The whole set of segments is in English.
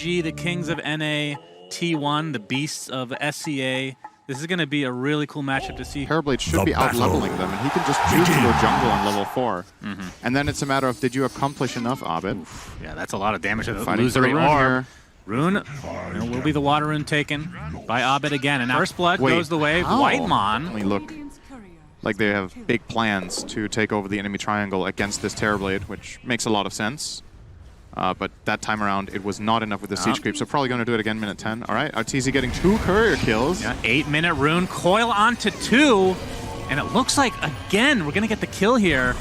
EG, the kings of NA, T1, the beasts of SCA. This is going to be a really cool matchup to see. Terrorblade should be out-leveling them, and he can just choose to go jungle on level 4. And then it's a matter of, did you accomplish enough, Abed? Yeah, that's a lot of damage to the Fighting illusory for the orb. Rune will be the water rune taken by Abed again. And now First Blood goes the way of Whitemon. They look like they have big plans to take over the enemy triangle against this Terrorblade, which makes a lot of sense. But that time around, it was not enough with the siege creep, so probably going to do it again, minute 10. All right, Arteezy getting 2 courier kills. Yeah, 8-minute rune, coil onto 2, and it looks like, again, we're going to get the kill here.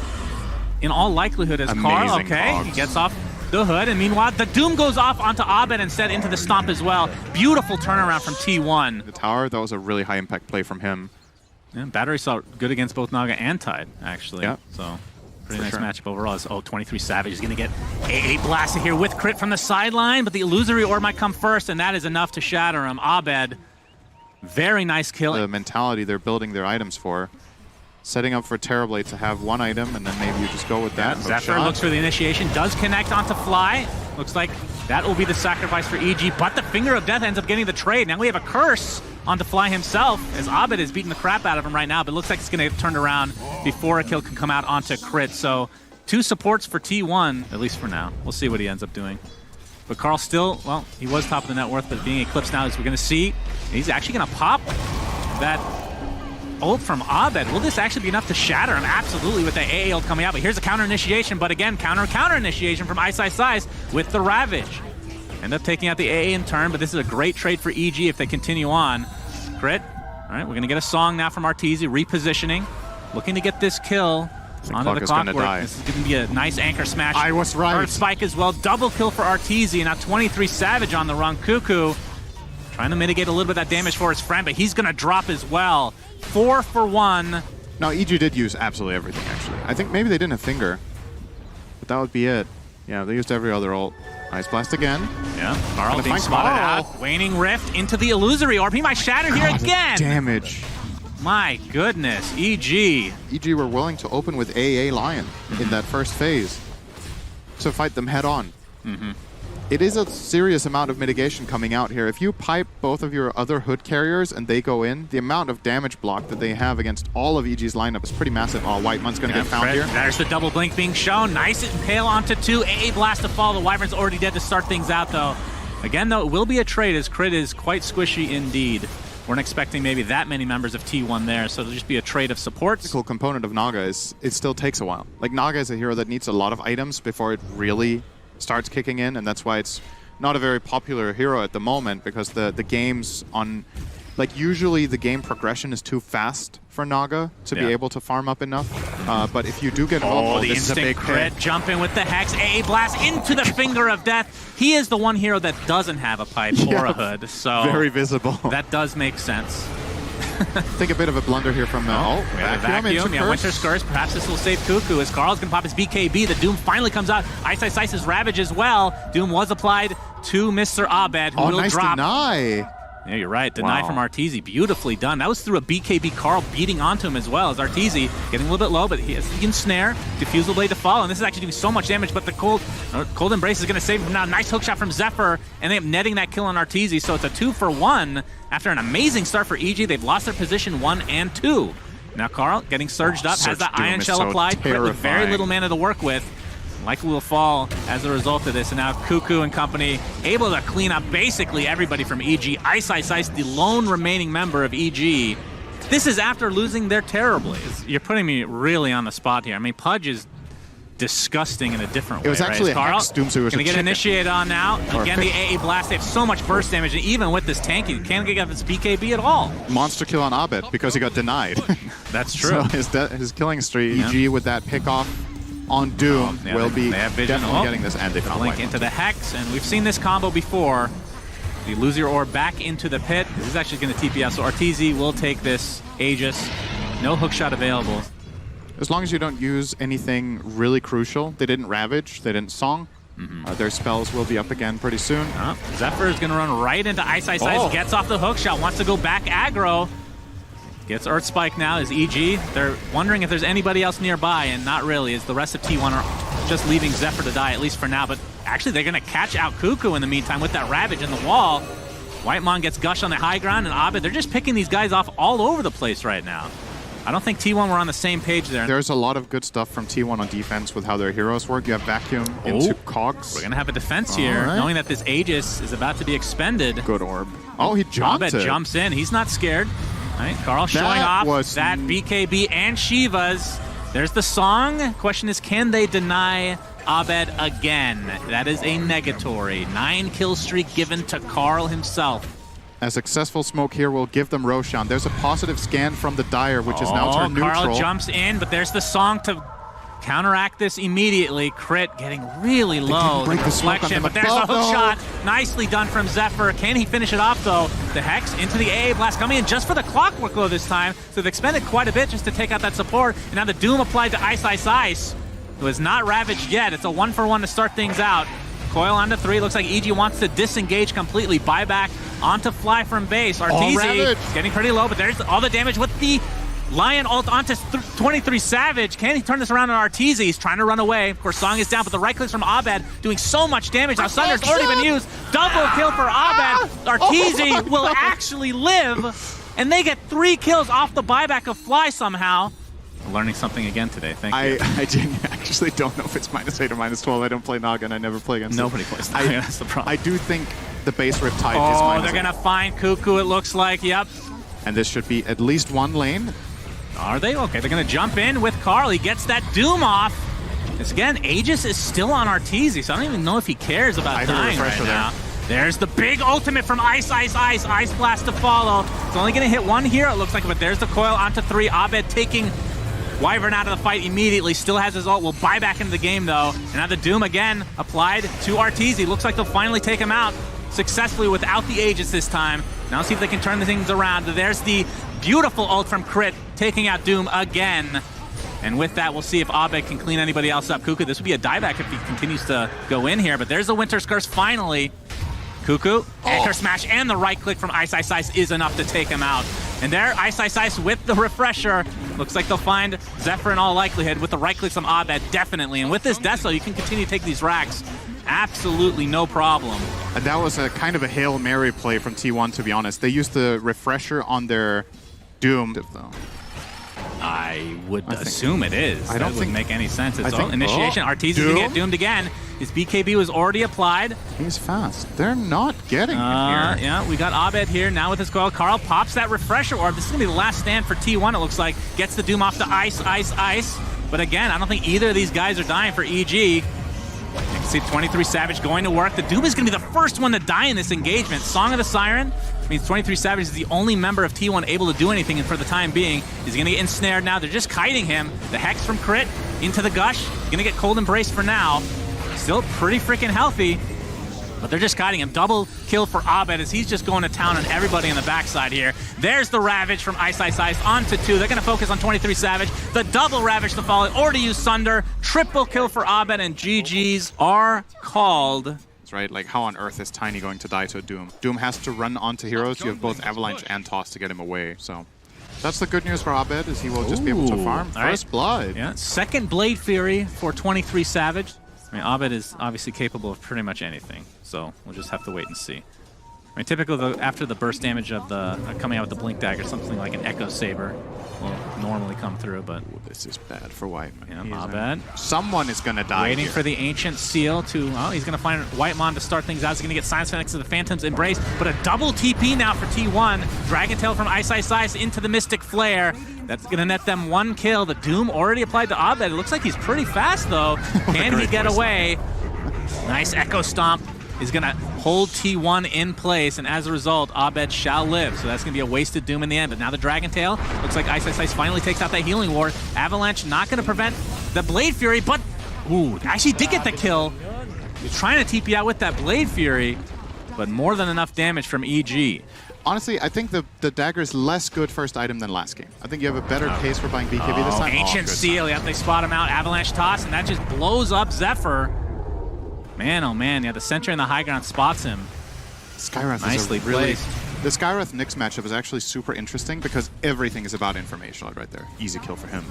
In all likelihood, as Carl, he gets off the hood, and meanwhile, the Doom goes off onto Abed instead into the stomp as well. Beautiful turnaround from T1. The tower, that was a really high-impact play from him. Yeah, Battery saw good against both Naga and Tide, actually. Yeah. So. Pretty nice matchup overall. 23 Savage is going to get a blasted here with crit from the sideline, but the illusory orb might come first, and that is enough to shatter him. Abed, very nice kill. The mentality they're building their items for, setting up for Terrorblade to have 1 item, and then maybe you just go with that. Zephyr looks for the initiation, does connect onto Fly. Looks like that will be the sacrifice for EG, but the Finger of Death ends up getting the trade. Now we have a curse onto Fly himself, as Abed is beating the crap out of him right now, but it looks like it's going to get turned around before a kill can come out onto crit. So 2 supports for T1, at least for now. We'll see what he ends up doing. But Carl still, well, he was top of the net worth, but being eclipsed now, as we're going to see, he's actually going to pop that ult from Abed. Will this actually be enough to shatter him? Absolutely, with the AA ult coming out. But here's a counter initiation, but again, counter initiation from Ice with the Ravage. End up taking out the AA in turn, but this is a great trade for EG if they continue on. Crit. All right, we're going to get a song now from Arteezy, repositioning, looking to get this kill onto the clockwork. This is going to be a nice anchor smash. I was right. Earth Spike as well. Double kill for Arteezy. Now 23 Savage on the run. Cuckoo trying to mitigate a little bit of that damage for his friend, but he's going to drop as well. 4 for 1. Now, EG did use absolutely everything, actually. I think maybe they didn't have Finger, but that would be it. Yeah, they used every other ult. Ice Blast again. Yeah, Carl being spotted out. Waning Rift into the illusory orb. He might shatter here again. Damage. My goodness, EG. EG were willing to open with AA Lion in that first phase to fight them head on. It is a serious amount of mitigation coming out here. If you pipe both of your other hood carriers and they go in, the amount of damage block that they have against all of EG's lineup is pretty massive. Oh, Whitemon's going to get found here. There's the double blink being shown. Nice impale onto 2. AA Blast to fall. The Wyvern's already dead to start things out, though. Again, though, it will be a trade, as Crit is quite squishy indeed. Weren't expecting maybe that many members of T1 there, so it'll just be a trade of supports. The cool component of Naga is it still takes a while. Like, Naga is a hero that needs a lot of items before it really starts kicking in, and that's why it's not a very popular hero at the moment, because the games on, like, usually the game progression is too fast for Naga to be able to farm up enough. But if you do get the instant crit, jump in with the Hex, AA Blast into the Finger of Death. He is the one hero that doesn't have a pipe or a hood, so very visible. That does make sense. I think a bit of a blunder here from we have a vacuum. Yeah, Winter's Curse. Perhaps this will save Cuckoo, as Carl's going to pop his BKB. The Doom finally comes out. Ice's Ravage as well. Doom was applied to Mr. Abed, who will nice drop. Deny. Yeah, you're right. Deny from Arteezy. Beautifully done. That was through a BKB. Carl beating onto him as well, as Arteezy getting a little bit low, but he can snare. Diffusal Blade to fall, and this is actually doing so much damage, but the Cold Embrace is going to save him now. Nice hookshot from Zephyr, and they end up netting that kill on Arteezy, so it's a 2 for 1. After an amazing start for EG, they've lost their position 1 and 2. Now Carl getting surged up, has that Ion Shell applied, with very little mana to work with. Likely will fall as a result of this, and now Cuckoo and company able to clean up basically everybody from EG. Ice, the lone remaining member of EG. This is after losing their Terrorblades. You're putting me really on the spot here. I mean, Pudge is disgusting in a different way. It was actually right? Hex Doomsayer. Gonna get initiated on now. Again, the AA Blast. They have so much burst damage, and even with this tanky, you can't get up his BKB at all. Monster kill on Abed because he got denied. That's true. So his killing streak, EG with that pickoff on Doom will be definitely getting this, and they found Blink into the Hex, and we've seen this combo before. You lose your orb back into the pit. This is actually going to TP out, so Arteezy will take this Aegis. No hookshot available. As long as you don't use anything really crucial. They didn't Ravage, they didn't Song. Their spells will be up again pretty soon. Zephyr is going to run right into Ice, gets off the hookshot, wants to go back aggro. Gets Earth Spike now as EG. They're wondering if there's anybody else nearby, and not really, as the rest of T1 are just leaving Zephyr to die, at least for now. But Actually, they're going to catch out Cuckoo in the meantime with that Ravage in the wall. Whitemon gets Gush on the high ground, and Abed, they're just picking these guys off all over the place right now. I don't think T1 were on the same page there. There's a lot of good stuff from T1 on defense with how their heroes work. You have Vacuum into Cogs. We're going to have a defense here, knowing that this Aegis is about to be expended. Good orb. Oh, he jumped Abed jumps in. He's not scared. All right, Carl showing off that BKB and Shiva's. There's the song. Question is, can they deny Abed again? That is a negatory. 9 kill streak given to Carl himself. A successful smoke here will give them Roshan. There's a positive scan from the Dire, which is now turned neutral. Carl jumps in, but there's the song to counteract this immediately. Crit getting really low. The reflection, but there's a hook shot. Nicely done from Zephyr. Can he finish it off, though? The Hex into the AA Blast coming in just for the Clockwork Glow this time. So they've expended quite a bit just to take out that support. And now the Doom applied to Ice Ice Ice, who is not ravaged yet. It's a 1-for-1 to start things out. Coil onto 3. Looks like EG wants to disengage completely. Buyback onto Fly from base. Arteezy getting pretty low, but there's all the damage with the Lion ult onto 23 Savage. Can he turn this around on Arteezy? He's trying to run away. Of course, Song is down, but the right clicks from Abed doing so much damage. Now Sunder's already been used. Double kill for Abed. Arteezy will actually live, and they get 3 kills off the buyback of Fly somehow. Learning something again today, thank you. I actually don't know if it's -8 or -12. I don't play Naga and I never play against Nobody plays Naga, that's the problem. I do think the base Riptide is -8. They're gonna find Cuckoo, it looks like, yep. And this should be at least one lane. Are they? Okay, they're gonna jump in with Carl. He gets that Doom off. This again, Aegis is still on Arteezy, so I don't even know if he cares about dying right now. There's the big ultimate from Ice Ice Ice. Ice Blast to follow. It's only gonna hit 1 here, it looks like, but there's the coil onto 3. Abed taking Wyvern out of the fight immediately, still has his ult, will buy back into the game though. And now the Doom again applied to Arteezy. Looks like they'll finally take him out successfully without the Aegis this time. Now see if they can turn the things around. There's the beautiful ult from Crit, taking out Doom again. And with that, we'll see if Abed can clean anybody else up. Cuckoo, this would be a dieback if he continues to go in here, but there's the Winter's Curse finally. Cuckoo, Anchor Smash, and the right click from Ice Ice Ice is enough to take him out. And there, Ice Ice Ice with the refresher. Looks like they'll find Zephyr in all likelihood with the right clicks from Abed, definitely. And with this Deso, you can continue to take these racks. Absolutely no problem. And that was a kind of a Hail Mary play from T1, to be honest. They used the refresher on their Doom, though. I would assume it is. I don't think make any sense. It's initiation. Arteezy can get doomed again. His BKB was already applied. He's fast. They're not getting him here. Yeah, we got Abed here now with his coil. Carl pops that refresher orb. This is going to be the last stand for T1, it looks like. Gets the Doom off to Ice, Ice, Ice. But again, I don't think either of these guys are dying for EG. You can see 23 Savage going to work. The Doom is going to be the first one to die in this engagement. Song of the Siren means 23 Savage is the only member of T1 able to do anything, and for the time being, he's going to get ensnared now. They're just kiting him. The Hex from Crit into the Gush. He's going to get Cold Embrace for now. Still pretty freaking healthy, but they're just kiting him. Double kill for Abed as he's just going to town on everybody on the backside here. There's the Ravage from Ice Ice Ice onto 2. They're going to focus on 23 Savage. The double Ravage to follow. Already used Sunder. Triple kill for Abed, and GGs are called. Right? Like, how on earth is Tiny going to die to a Doom? Doom has to run onto heroes. You have both Avalanche and Toss to get him away, so that's the good news for Abed, is he will just be able to farm. First blood. Yeah, second Blade Fury for 23 Savage. I mean, Abed is obviously capable of pretty much anything, so we'll just have to wait and see. I mean, typically, after the burst damage of the coming out with the Blink Dagger, something like an Echo Saber will normally come through, but this is bad for Whitemon. Yeah, Abed. Someone is going to die. Waiting here for the Ancient Seal to, oh, he's going to find Whitemon to start things out. He's going to get Silence next to the Phantom's Embrace, but a double TP now for T1. Dragon Tail from Ice Ice Ice into the Mystic Flare. That's going to net them 1 kill. The Doom already applied to Abed. It looks like he's pretty fast, though. Can he get away? Nice Echo Stomp. Is going to hold T1 in place, and as a result, Abed shall live. So that's going to be a wasted Doom in the end. But now the Dragon Tail, looks like Ice Ice Ice finally takes out that Healing Ward. Avalanche not going to prevent the Blade Fury, but, ooh, actually did get the kill. He's trying to TP out with that Blade Fury, but more than enough damage from EG. Honestly, I think the dagger is less good first item than last game. I think you have a better case for buying BKB this time. Ancient Seal, yep, they spot him out. Avalanche Toss, and that just blows up Zephyr. Man, oh man, yeah, the Sentry in the high ground spots him. Skywrath nicely is a really... placed. The Skywrath Nyx matchup is actually super interesting because everything is about information right there. Easy kill for him.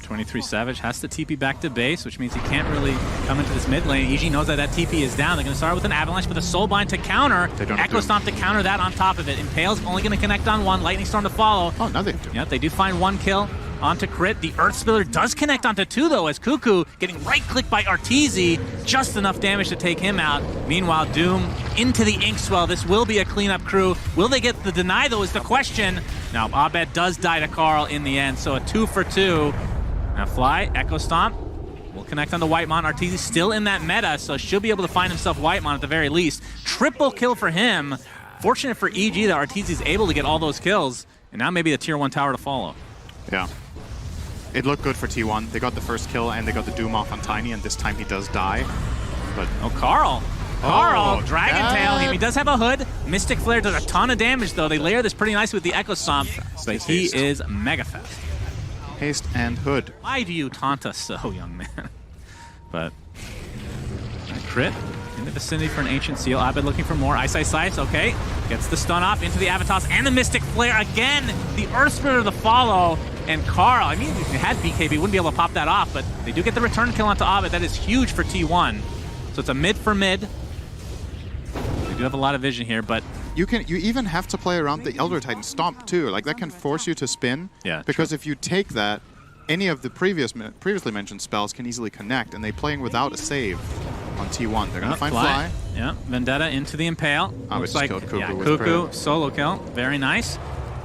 23 Savage has to TP back to base, which means he can't really come into this mid lane. EG knows that that TP is down. They're going to start with an Avalanche with a Soulbind to counter. Echo Stomp to counter that on top of it. Impale's only going to connect on one. Lightning Storm to follow. Oh, now they do. Yep, they do find one kill onto Crit. The Earth Spiller does connect onto two, though, as Cuckoo getting right-clicked by Arteezy. Just enough damage to take him out. Meanwhile, Doom into the Inkswell. This will be a cleanup crew. Will they get the deny, though, is the question. Now, Abed does die to Carl in the end, so a 2 for 2. Now, Fly, Echo Stomp. Will connect onto Whitemon. Arteezy still in that meta, so should be able to find himself Whitemon at the very least. Triple kill for him. Fortunate for EG that Arteezy's able to get all those kills. And now maybe the tier 1 tower to follow. Yeah. It looked good for T1. They got the first kill and they got the Doom off on Tiny, and this time he does die. But oh, Carl, Dragon Tail. He does have a hood. Mystic Flare does a ton of damage, though. They layer this pretty nicely with the Echo Stomp, but he is mega fast. Haste and hood. Why do you taunt us so, young man? But Crit in the vicinity for an Ancient Seal. Abed looking for more. Ice, okay. Gets the stun off into the Avatos and the Mystic Flare again. The Earth Spitter to follow. And Carl, I mean, if he had BKB, wouldn't be able to pop that off, but they do get the return kill onto Abed. That is huge for T1. So it's a mid for mid. They do have a lot of vision here, but you even have to play around the Elder Titan Stomp too. Like that can force you to spin. Yeah. Because true. if you take that, any of the previously mentioned spells can easily connect, and they playing without a save on T1. They're gonna find Fly. Yeah. Vendetta into the Impale. Looks like killed Cuckoo. Yeah, Cuckoo solo kill. Very nice.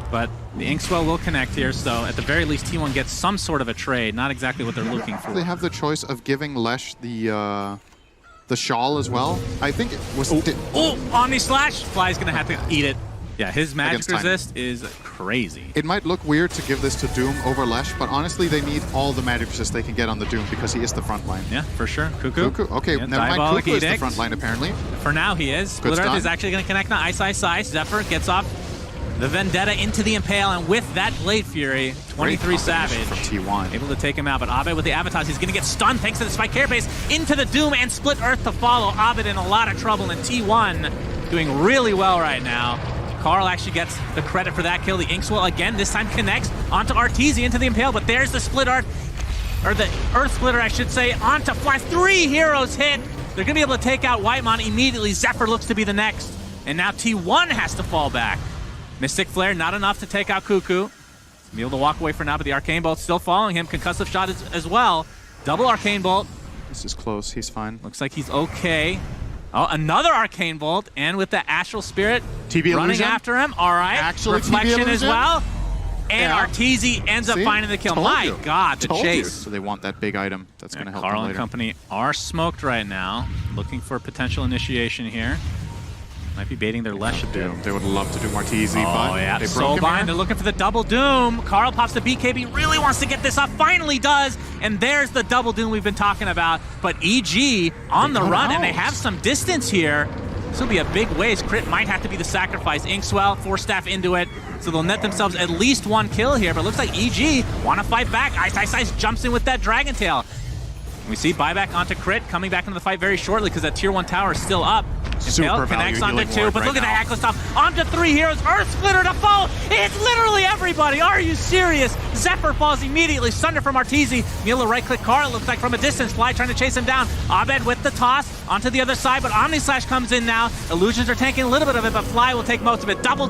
But the Inkswell will connect here, so at the very least, T1 gets some sort of a trade. Not exactly what they're looking for. They have the choice of giving Lesh the shawl as well. I think it was... Omni Slash! Fly's gonna have to eat it. Yeah, his magic resist is crazy. It might look weird to give this to Doom over Lesh, but honestly, they need all the magic resist they can get on the Doom because he is the front line. Yeah, for sure. Cuckoo. Okay, yeah, never mind. Cuckoo is the front line, apparently. For now, he is. Split Earth is actually gonna connect on Ice. Zephyr gets off the Vendetta into the Impale, and with that Blade Fury, 23 Savage from T1 able to take him out. But Abed with the Avatos, he's going to get stunned thanks to the Spike Carapace into the Doom and Split Earth to follow. Abed in a lot of trouble, and T1 doing really well right now. Carl actually gets the credit for that kill. The Inkswell again, this time connects onto Arteezy into the Impale, but there's the Split Earth, or the Earth Splitter, I should say, onto Fly. 3 heroes hit. They're going to be able to take out Whitemon immediately. Zephyr looks to be the next, and now T1 has to fall back. Mystic Flare, not enough to take out Cuckoo. Be able to walk away for now, but the Arcane Bolt still following him. Concussive shot as well. Double Arcane Bolt. This is close. He's fine. Looks like he's okay. Oh, another Arcane Bolt, and with the Astral Spirit TB running illusion? After him. All right. Actually, Reflection as well. And yeah. Arteezy ends up finding the kill. My God, the chase. So they want that big item. That's going to help Carl them and later. company are smoked right now. Looking for potential initiation here. Might be baiting their Lesh a bit. They would love to do Arteezy, but yeah. they broke Soulbind, him. they're looking for the double Doom. Carl pops the BKB, really wants to get this off, finally does, and there's the double Doom we've been talking about. But EG on the run, and they have some distance here. This will be a big waste. Crit might have to be the sacrifice. Inkswell, 4-staff into it, so they'll net themselves at least 1 kill here, but it looks like EG want to fight back. Ice jumps in with that Dragon Tail. We see buyback onto Crit, coming back into the fight very shortly because that tier 1 tower is still up. Impale connects onto 2, but look at the Hackless Top. Onto 3 heroes, Earth Splitter to fall. It's literally everybody. Are you serious? Zephyr falls immediately. Sunder from Arteezy. Mila right-click Carl, looks like from a distance. Fly trying to chase him down. Abed with the toss onto the other side, but Omni Slash comes in now. Illusions are tanking a little bit of it, but Fly will take most of it. Double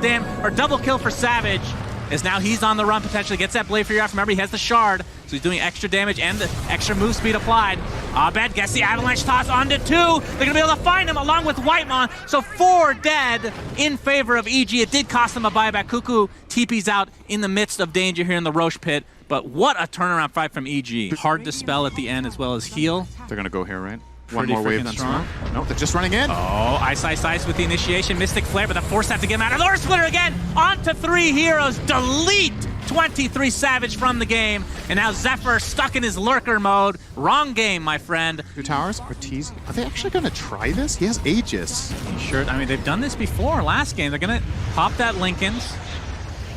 kill for Savage. As now he's on the run, potentially gets that Blade Fury off. Remember, he has the shard, so he's doing extra damage and the extra move speed applied. Abed gets the Avalanche toss onto 2. They're going to be able to find him along with Whitemon, so 4 dead in favor of EG. It did cost them a buyback. Cuckoo TP's out in the midst of danger here in the Roche pit, but what a turnaround fight from EG. Hard to spell at the end as well as heal. They're going to go here, right? One more wave strong. No, they're just running in. Oh, Ice with the initiation. Mystic Flare, but the force have to get him out of the Earth Splitter again. On to 3 heroes. Delete 23 Savage from the game. And now Zephyr stuck in his lurker mode. Wrong game, my friend. 2 towers, Arteezy. Are they actually going to try this? He has Aegis. Sure. I mean, they've done this before. Last game, they're going to pop that Linken's.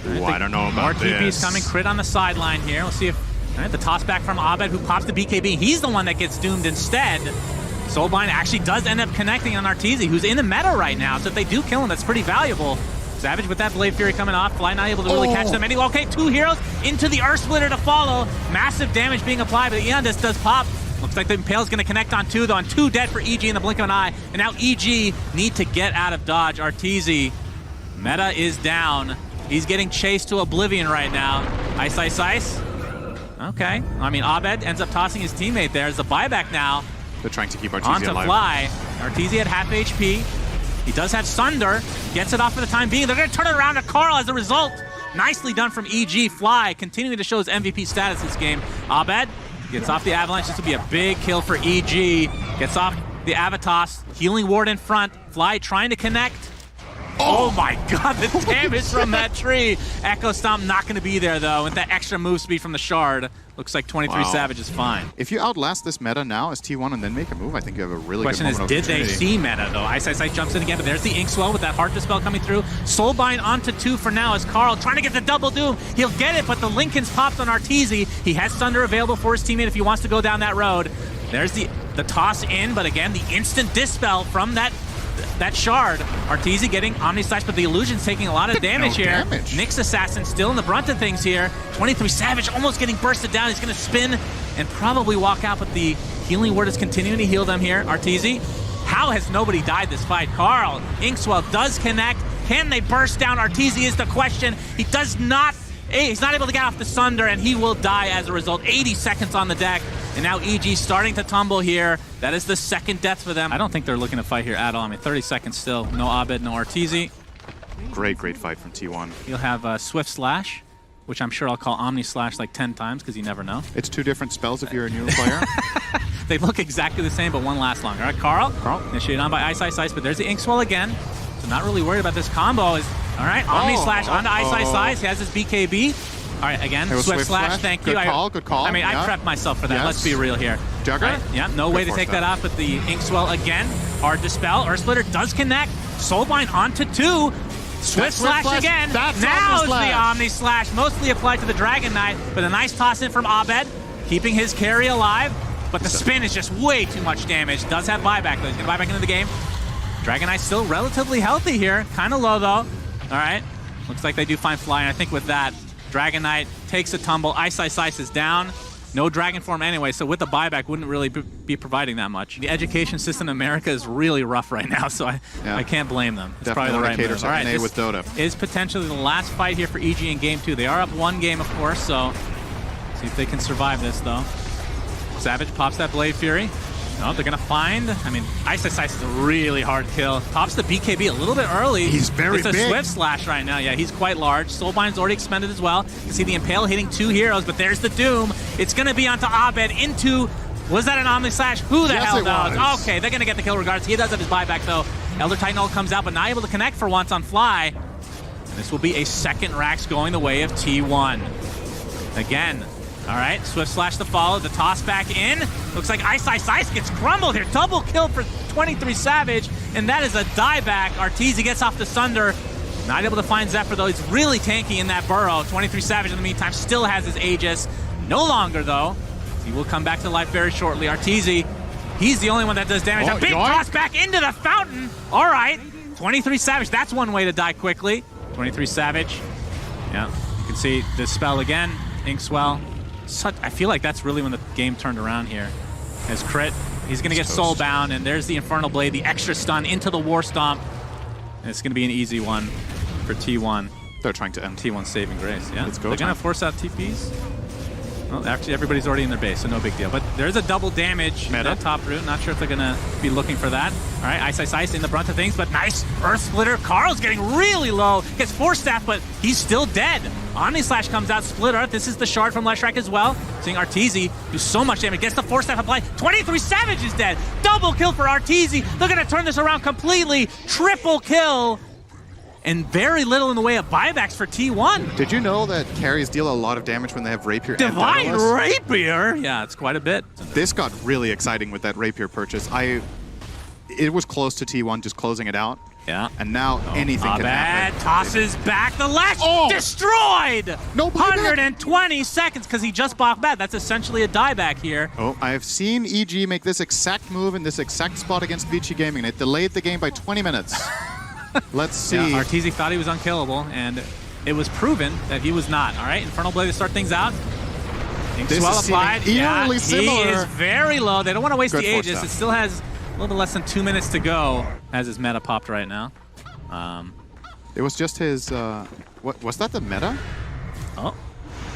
Ooh, I don't know about this. More TP's coming. Crit on the sideline here. We'll see if... All right, the toss back from Abed, who pops the BKB. He's the one that gets doomed instead. Soulbind actually does end up connecting on Arteezy, who's in the meta right now, so if they do kill him, that's pretty valuable. Savage with that Blade Fury coming off. Fly not able to really catch them. Okay, 2 heroes into the Earth Splitter to follow. Massive damage being applied, but Eondis does pop. Looks like the Impale's going to connect on 2, though. On 2 dead for EG in the blink of an eye. And now EG need to get out of dodge. Arteezy, meta is down. He's getting chased to oblivion right now. Ice, ice, ice. Okay. I mean, Abed ends up tossing his teammate there. There's a buyback now. They're trying to keep Arteezy onto alive. Fly. Arteezy at half HP. He does have Sunder. Gets it off for the time being. They're going to turn it around to Carl as a result. Nicely done from EG. Fly continuing to show his MVP status this game. Abed gets off the Avalanche. This will be a big kill for EG. Gets off the Avatos. Healing ward in front. Fly trying to connect. Oh my god, the damage from that tree. Echo Stomp not going to be there, though. With that extra move speed from the Shard, looks like 23 Savage is fine. If you outlast this meta now as T1 and then make a move, I think you have a really Question good is, moment of did they see meta, though? Ice, Ice, Ice jumps in again, but there's the Inkswell with that Heart Dispel coming through. Soulbind onto 2 for now as Carl trying to get the double doom. He'll get it, but the Lincoln's popped on Arteezy. He has Thunder available for his teammate if he wants to go down that road. There's the toss in, but again, the instant Dispel from that Shard. Arteezy getting Omni Slash, but the Illusion's taking a lot of damage here. Nyx Assassin still in the brunt of things here. 23 Savage almost getting bursted down. He's going to spin and probably walk out, but the healing word is continuing to heal them here. Arteezy, how has nobody died this fight? Carl, Inkswell does connect. Can they burst down? Arteezy is the question. He does not, he's not able to get off the Sunder, and he will die as a result. 80 seconds on the deck. And now EG starting to tumble here. That is the second death for them. I don't think they're looking to fight here at all. I mean, 30 seconds still. No Abed, no Arteezy. Great fight from T1. You'll have Swift Slash, which I'm sure I'll call Omni Slash like 10 times because you never know. It's 2 different spells if you're a new player. They look exactly the same, but one lasts longer. All right, Carl. Initiated on by Ice, Ice, Ice, but there's the Inkswell again. So not really worried about this combo. All right, Omni Slash onto Ice, Ice, Ice. He has his BKB. All right, again, Swift Slash, thank you. Good call. I mean, I prepped myself for that. Yes. Let's be real here. Jugger? Right? Yeah, no way to take that off, but the Inkswell again. Hard Dispel. Earth Splitter does connect. Soulbind onto 2. Swift Slash again. Now is the Omni Slash, mostly applied to the Dragon Knight, but a nice toss in from Abed, keeping his carry alive, but the spin is just way too much damage. Does have buyback, though. He's going to buy back into the game. Dragon Knight still relatively healthy here. Kind of low, though. All right. Looks like they do find Fly, and I think with that, Dragon Knight takes a tumble. Ice, Ice, Ice is down. No Dragon Form anyway, so with the buyback, wouldn't really be providing that much. The education system in America is really rough right now, so I can't blame them. It's probably the right move. All right, this with Dota is potentially the last fight here for EG in Game 2. They are up 1 game, of course, so see if they can survive this, though. Savage pops that Blade Fury. No, they're going to find, I mean, Ice, Ice, Ice is a really hard kill. Pops the BKB a little bit early. He's very big. It's a Swift Slash right now. Yeah, he's quite large. Soulbind's already expended as well. You can see the Impale hitting 2 heroes, but there's the Doom. It's going to be onto Abed into, was that an Omni Slash? Who the hell knows? Okay, they're going to get the kill regardless. He does have his buyback, though. Elder Titan ult comes out, but not able to connect for once on Fly. And this will be a second Rax going the way of T1. Again. All right, Swift Slash to follow, the toss back in. Looks like Ice, Ice, Ice gets crumbled here. Double kill for 23 Savage, and that is a dieback. Arteezy gets off the Sunder. Not able to find Zephyr, though. He's really tanky in that burrow. 23 Savage, in the meantime, still has his Aegis. No longer, though. He will come back to life very shortly. Arteezy, he's the only one that does damage. A big toss back into the fountain. All right, 23 Savage. That's one way to die quickly. 23 Savage. Yeah, you can see the spell again. Inkswell. I feel like that's really when the game turned around here. As crit, he's going to get soulbound, and there's the Infernal Blade, the extra stun into the War Stomp. And it's going to be an easy one for T1. They're trying to end T1 saving grace. Yeah, let's go. They're going to force out TPs. Well, actually, everybody's already in their base, so no big deal. But there's a double damage that top route. Not sure if they're going to be looking for that. All right, Ice, Ice, Ice in the brunt of things, but nice Earth Splitter. Carl's getting really low. Gets Force Staff, but he's still dead. Omni Slash comes out, Split Earth. This is the Shard from Leshrac as well. Seeing Arteezy do so much damage. Gets the Force Staff applied. 23 Savage is dead. Double kill for Arteezy. They're going to turn this around completely. Triple kill. And very little in the way of buybacks for T1. Did you know that carries deal a lot of damage when they have Rapier and Divine Rapier? Yeah, it's quite a bit. This got really exciting with that Rapier purchase. It was close to T1 just closing it out. Yeah. And now anything can happen. Tosses back the Lash. Destroyed! No buyback. 120 seconds because he just blocked back. That's essentially a dieback here. Oh, I have seen EG make this exact move in this exact spot against Vici Gaming. It delayed the game by 20 minutes. Let's see. Yeah, Arteezy thought he was unkillable, and it was proven that he was not. All right, Infernal Blade to start things out. This Well is applied. eerily similar. He is very low. They don't want to waste Good the force Aegis. down. It still has a little bit less than 2 minutes to go as his meta popped right now. It was just his, what was that the meta? Oh,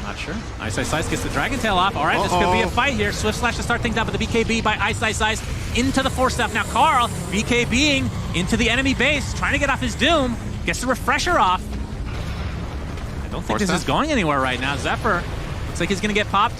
not sure. Ice Ice Ice gets the Dragon Tail off. All right, this could be a fight here. Swift Slash to start things out, but the BKB by Ice Ice Ice into the force staff. Now Carl, BKBing into the enemy base, trying to get off his Doom. Gets the Refresher off. I don't think Force this staff? is going anywhere right now. Zephyr looks like he's going to get popped.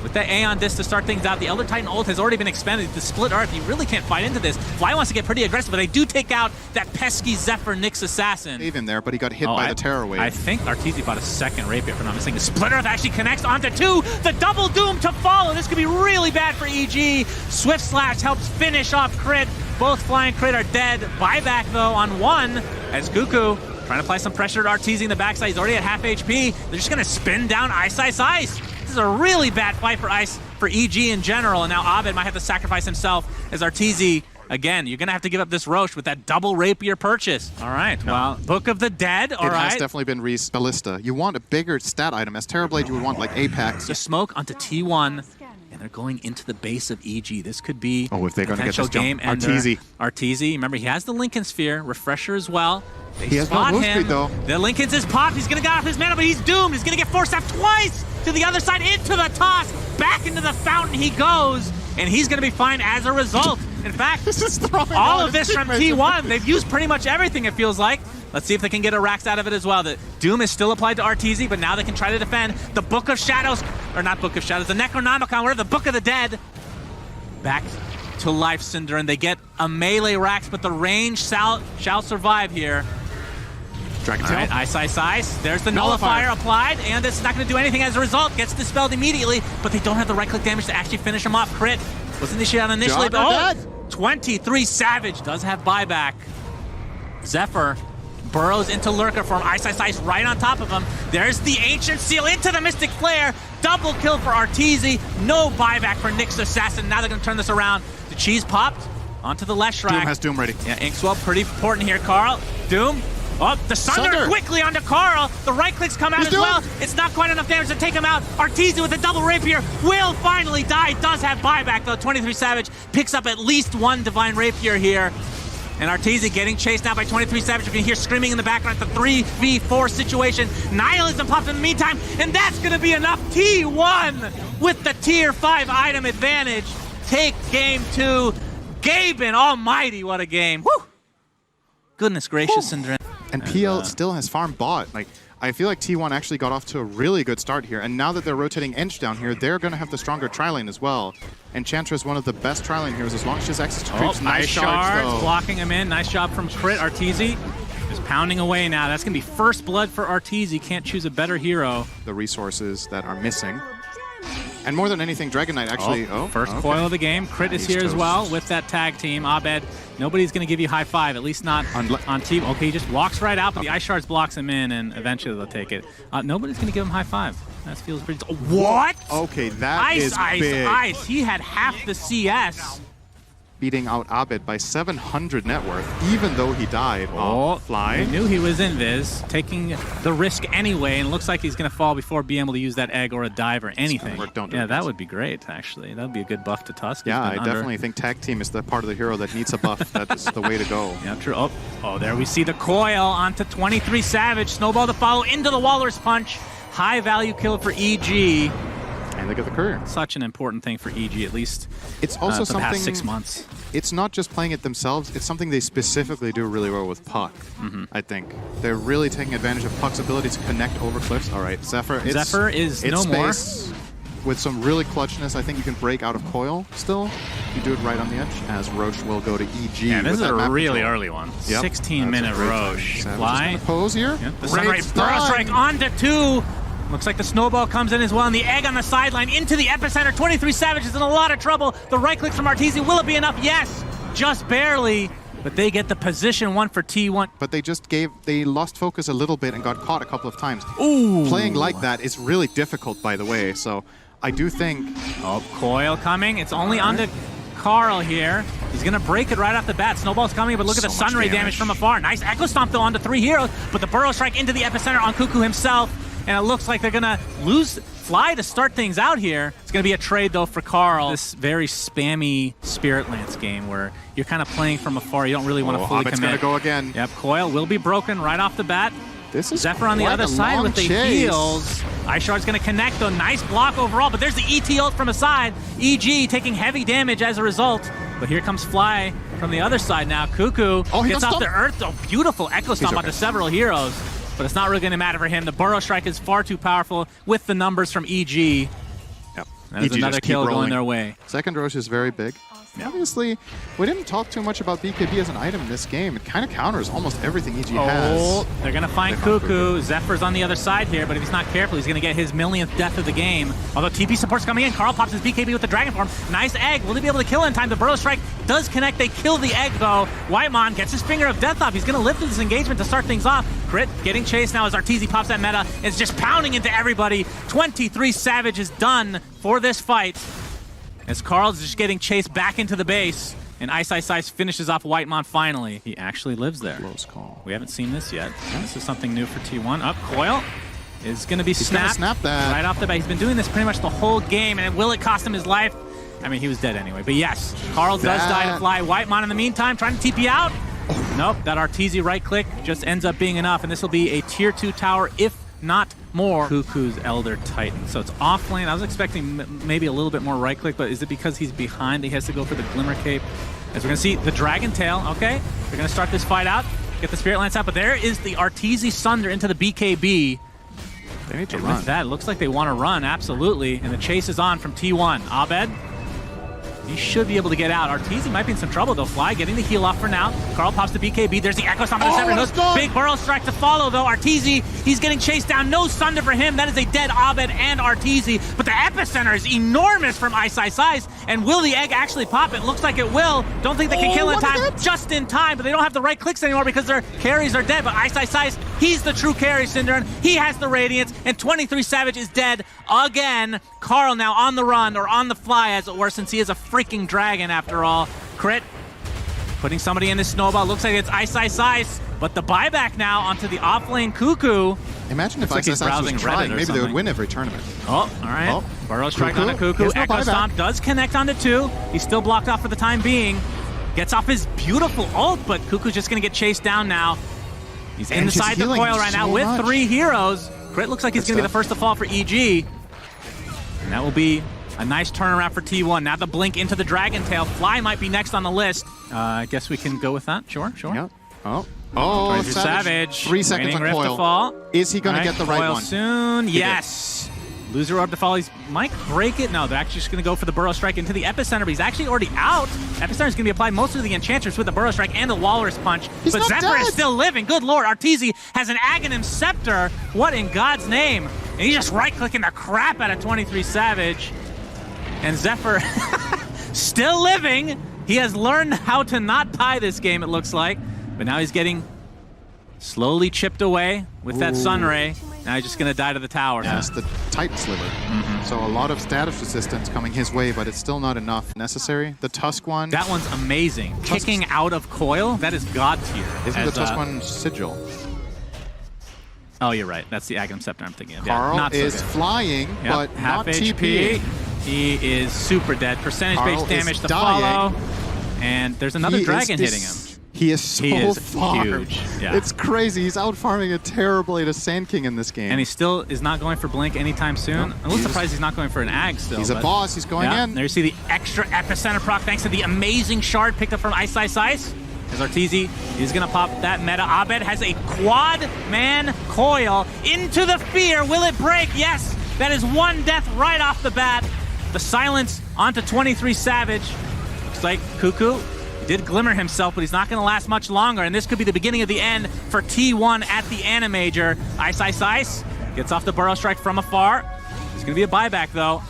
With that Aeon Disc to start things out, the Elder Titan ult has already been expended. The split Earth, you really can't fight into this. Fly wants to get pretty aggressive, but they do take out that pesky Zephyr Nyx Assassin. Save him there, but he got hit by the Terror Wave. I think Arteezy bought a second Rapier, if I'm not mistaken. The Split Earth actually connects onto 2. The double Doom to follow. This could be really bad for EG. Swift Slash helps finish off Crit. Both Fly and Crit are dead. Buyback, though, on 1 as Guku trying to apply some pressure to Arteezy in the backside. He's already at half HP. They're just going to spin down Ice Ice Ice. This is a really bad fight for EG in general, and now Abed might have to sacrifice himself as Arteezy. Again, you're going to have to give up this Roche with that double Rapier purchase. All right, well, Book of the Dead, all right. It has definitely been Ballista. You want a bigger stat item. As Terrorblade, you would want like Apex. The smoke onto T1, and they're going into the base of EG. This could be if they're going to get this game jump. Arteezy, remember, he has the Lincoln Sphere, Refresher as well. He has no move speed, though. The Lincoln's is popped. He's going to get off his mana, but he's doomed. He's going to get forced out twice to the other side, into the toss. Back into the fountain he goes, and he's going to be fine as a result. In fact, this is all of this from T1. They've used pretty much everything, it feels like. Let's see if they can get a Rax out of it as well. The Doom is still applied to Arteezy, but now they can try to defend. The Book of Shadows, or not Book of Shadows, the Necronomicon, whatever, the Book of the Dead. Back to life, Cinder, and they get a melee Rax, but the range shall survive here. Dragon All Tail. right, Ice Ice Ice. There's the Nullifier applied, and it's not going to do anything as a result. Gets dispelled immediately, but they don't have the right-click damage to actually finish him off. Crit wasn't initiated on initially, but 23 Savage does have buyback. Zephyr burrows into Lurker form. Ice Ice Ice right on top of him. There's the Ancient Seal into the Mystic Flare. Double kill for Arteezy. No buyback for Nyx Assassin. Now they're going to turn this around. The cheese popped onto the Leshrac. Doom has Doom ready. Yeah, Inkswell pretty important here. Carl, Doom. Oh, the Sunder quickly onto Carl. The right clicks come out as well. It's not quite enough damage to take him out. Arteezy with a double Rapier will finally die. Does have buyback though. 23 Savage picks up at least 1 Divine Rapier here. And Arteezy getting chased now by 23 Savage. You can hear screaming in the background. It's a 3v4 situation. Nihilism pops in the meantime, and that's going to be enough. T1 with the tier 5 item advantage. Take game 2. Gaben almighty, what a game. Woo! Goodness gracious, Cinder. And PL still has farm bot. Like, I feel like T1 actually got off to a really good start here. And now that they're rotating Ench down here, they're going to have the stronger tri-lane as well. Enchantress is one of the best tri-lane heroes as long as she has access to creeps. Nice shards, though. blocking him in. Nice job from Crit. Arteezy just pounding away now. That's going to be first blood for Arteezy. Can't choose a better hero. The resources that are missing. And more than anything, Dragon Knight actually... First coil of the game. Crit is here as well with that tag team. Abed, nobody's going to give you high five, at least not on team. Okay, he just walks right out, but the Ice Shards blocks him in, and eventually they'll take it. Nobody's going to give him high five. That feels pretty... What? Okay, that is big. Ice. He had half the CS. Beating out Abed by 700 net worth, even though he died. Fly. He knew he was in Viz, taking the risk anyway, and it looks like he's going to fall before being able to use that egg or a dive or anything. That would be great, actually. That would be a good buff to Tusk. Yeah, I definitely think tag team is the part of the hero that needs a buff. That's the way to go. Yeah, true. Oh, there we see the coil onto 23 Savage. Snowball to follow into the Walrus Punch. High value kill for EG. And they get the courier. Such an important thing for EG, at least it's also the something, past 6 months. It's not just playing it themselves, it's something they specifically do really well with Puck, I think. They're really taking advantage of Puck's ability to connect over cliffs. All right, Zephyr is no space. More. With some really clutchness, I think you can break out of coil still. You do it right on the edge, as Roche will go to EG. Yeah, this is a really early one. 16-minute Roche. Fly. Pose here. Yep. The Sunray Burrow Strike onto 2. Looks like the snowball comes in as well, and the egg on the sideline into the epicenter. 23 Savage is in a lot of trouble. The right click from Arteezy. Will it be enough? Yes, just barely. But they get the position 1 for T1. But they lost focus a little bit and got caught a couple of times. Ooh. Playing like that is really difficult, by the way. So I do think... Oh, coil coming. It's only onto Carl here. He's going to break it right off the bat. Snowball's coming, but look at the Sunray damage from afar. Nice Echo Stomp, though, onto 3 heroes, but the Burrow Strike into the epicenter on Cuckoo himself, and it looks like they're going to lose Fly to start things out here. It's going to be a trade, though, for Carl. This very spammy Spirit Lance game where you're kind of playing from afar. You don't really want to fully commit. It's going to go again. Yep, Coil will be broken right off the bat. This is Zephyr on the other side with the heals. Ishard's going to connect, though. Nice block overall, but there's the ET ult from aside. EG taking heavy damage as a result. But here comes Fly from the other side now. Cuckoo gets off the earth. Oh, beautiful Echo Stomp onto several heroes. But it's not really going to matter for him. The Burrow Strike is far too powerful with the numbers from EG. Yep. That is another kill going their way. Second Roche is very big. Yep. Obviously, we didn't talk too much about BKB as an item in this game. It kind of counters almost everything EG has. They're going to find Cuckoo. Zephyr's on the other side here, but if he's not careful, he's going to get his millionth death of the game. Although TP support's coming in, Carl pops his BKB with the Dragon Form. Nice egg. Will he be able to kill in time? The Burrow Strike does connect. They kill the egg, though. Whitemon gets his Finger of Death off. He's going to live through this engagement to start things off. Crit getting chased now as Arteezy pops that meta. It's just pounding into everybody. 23 Savage is done for this fight as Carl's just getting chased back into the base. And Ice finishes off Whitemon finally. He actually lives there. Close call. We haven't seen this yet. This is something new for T1. Up, Coil is going to be snapped right off the bat. He's been doing this pretty much the whole game, and will it cost him his life? I mean, he was dead anyway. But yes, Carl does die to Fly. Whitemon in the meantime trying to TP out. Nope, that Arteezy right click just ends up being enough, and this will be a tier 2 tower, if not more. Cuckoo's Elder Titan. So it's off lane. I was expecting maybe a little bit more right click, but is it because he's behind? He has to go for the Glimmer Cape. As we're going to see the Dragon Tail. Okay, they're going to start this fight out. Get the Spirit Lance out, but there is the Arteezy Sunder into the BKB. They need to run. With that, it looks like they want to run, absolutely. And the chase is on from T1. Abed, he should be able to get out. Arteezy might be in some trouble, though. Fly getting the heal off for now. Carl pops the BKB. There's the Echo Stomp on the Severed Hook. Big Burrow Strike to follow, though. Arteezy, he's getting chased down. No Sunder for him. That is a dead Abed and Arteezy. But the epicenter is enormous from Ice. And will the egg actually pop? It looks like it will. Don't think they can kill in time. Just in time, but they don't have the right clicks anymore because their carries are dead. But Ice, he's the true carry, Synderen. He has the Radiance, and 23 Savage is dead again. Carl now on the run, or on the fly, as it were, since he is a freaking dragon after all. Crit, putting somebody in this snowball. Looks like it's Ice, but the buyback now onto the offlane Cuckoo. Imagine if Ice was trying. Maybe they would win every tournament. Oh, all right. Burrow Strike on a Cuckoo. Echo Stomp does connect onto 2. He's still blocked off for the time being. Gets off his beautiful ult, but Cuckoo's just going to get chased down now. He's inside the coil right now with 3 heroes. Crit looks like he's going to be the first to fall for EG. And that will be a nice turnaround for T1. Now the blink into the Dragon Tail. Fly might be next on the list. I guess we can go with that. Sure. Yep. Oh, Savage. 3 seconds on Coil. Fall. Is he going to get the right one? Soon. Yes. Loser Orb to fall. He might break it. No, they're actually just going to go for the Burrow Strike into the Epicenter, but he's actually already out. Epicenter is going to be applied mostly to the Enchantress with the Burrow Strike and the Walrus Punch. But Zephyr is still living. Good lord. Arteezy has an Aghanim Scepter. What in God's name? And he's just right-clicking the crap out of 23 Savage. And Zephyr still living. He has learned how to not die this game, it looks like. But now he's getting slowly chipped away with that Sunray. Now he's just going to die to the tower. Yes, the Titan Sliver. So a lot of status resistance coming his way, but it's still not enough. Necessary. The Tusk one. That one's amazing. Kicking out of Coil, that is God tier. Isn't the Tusk one Sigil? Oh, you're right. That's the Aghanim Scepter I'm thinking of. Carl not so is flying, but half not HP. He is super dead. Percentage-based damage to follow. And there's another dragon hitting him. He is so far. Huge. Yeah. It's crazy. He's out farming it terribly to Sand King in this game. And he still is not going for Blink anytime soon. I'm a little surprised he's not going for an Ag still. He's a boss. He's going in. There you see the extra Epicenter proc thanks to the amazing shard picked up from Ice. As Arteezy is going to pop that meta. Abed has a quad-man coil into the fear. Will it break? Yes. That is 1 death right off the bat. The silence onto 23 Savage. Looks like Cuckoo did glimmer himself, but he's not going to last much longer, and this could be the beginning of the end for T1 at the AniMajor. Ice gets off the Burrow Strike from afar. It's going to be a buyback, though.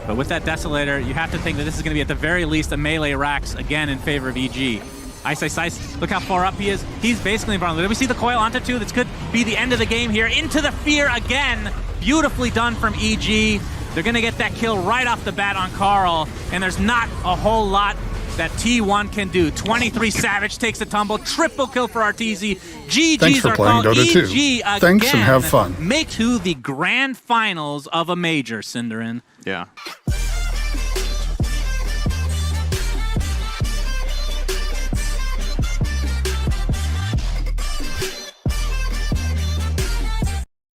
But with that Desolator, you have to think that this is going to be, at the very least, a melee Rax again in favor of EG. Ice, look how far up he is. He's basically invulnerable. Did we see the coil onto 2? This could be the end of the game here. Into the fear again. Beautifully done from EG. They're going to get that kill right off the bat on Carl, and there's not a whole lot that T1 can do. 23 Savage takes a tumble, triple kill for Arteezy. GG's Thanks for are playing called. Dota 2. EG again Thanks and have fun. make to the grand finals of a major, Cinderin. Yeah.